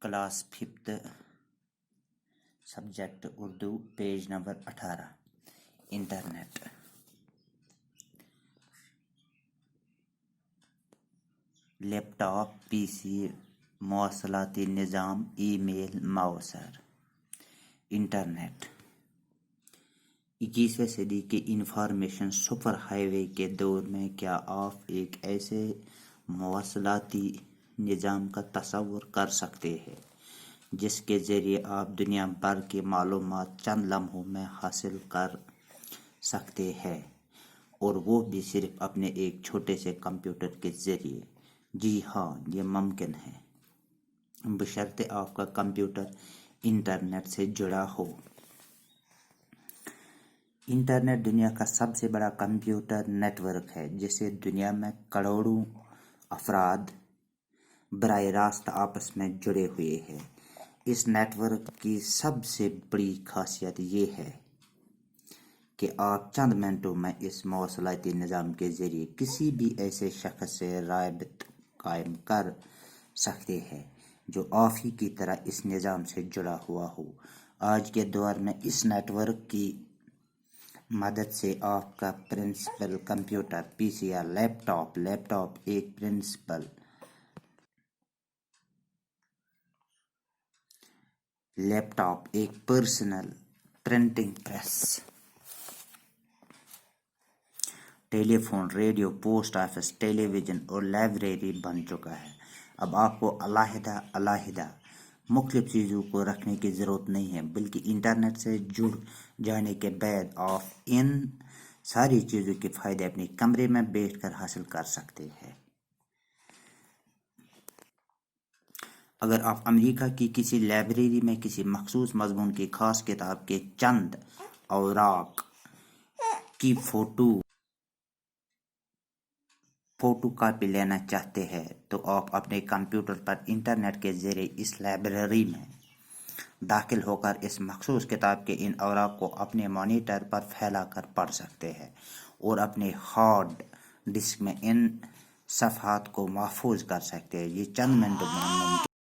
Class 5th subject Urdu page number 18 internet. Laptop, PC, मौसलाती निज़ाम, email, माउसर। इंटरनेट 21वीं सदी के इंफॉर्मेशन सुपर हाईवे के दौर में क्या आप एक ऐसे मौसलाती निज़ाम का तस्वुर कर सकते हैं जिसके ज़रिए आप दुनिया भर की मालूमात चंद लम्हों में हासिल कर सकते हैं, और वो भी सिर्फ अपने एक छोटे से कंप्यूटर के ज़रिए? जी हाँ, ये मुमकिन है, बशर्ते आपका कंप्यूटर इंटरनेट से जुड़ा हो। इंटरनेट दुनिया का सबसे बड़ा कंप्यूटर नेटवर्क है जिसे दुनिया में करोड़ों अफराद बराह रास्त आपस में जुड़े हुए हैं। इस नेटवर्क की सबसे बड़ी खासियत ये है कि आप चंद मिनटों में इस मौसलाती निज़ाम के ज़रिए किसी भी ऐसे शख्स से राबित कायम कर सकते हैं जो आप ही की तरह इस निज़ाम से जुड़ा हुआ हो। आज के दौर में इस नेटवर्क की मदद से आपका प्रिंसिपल कंप्यूटर, पीसी या लैपटॉप एक personal printing press, telephone, radio, post office, television और लाइब्रेरी बन चुका है। अब आपको अलग-अलग मुख्तलिफ चीज़ों को रखने की ज़रूरत नहीं है, बल्कि इंटरनेट से जुड़ जाने के बाद आप इन सारी चीज़ों के फ़ायदे अपने कमरे में बैठकर हासिल कर सकते हैं। अगर आप अमेरिका की किसी लाइब्रेरी में किसी मखसूस मज़मून की खास किताब के चंद औराक की फोटो कॉपी लेना चाहते हैं, तो आप अपने कंप्यूटर पर इंटरनेट के ज़रिए इस लाइब्रेरी में दाखिल होकर इस मखसूस किताब के इन औराक को अपने मॉनिटर पर फैलाकर पढ़ सकते हैं और अपने हार्ड डिस्क में इन सफ़हात को महफूज कर सकते हैं। ये चंद मिनटों में मुमकिन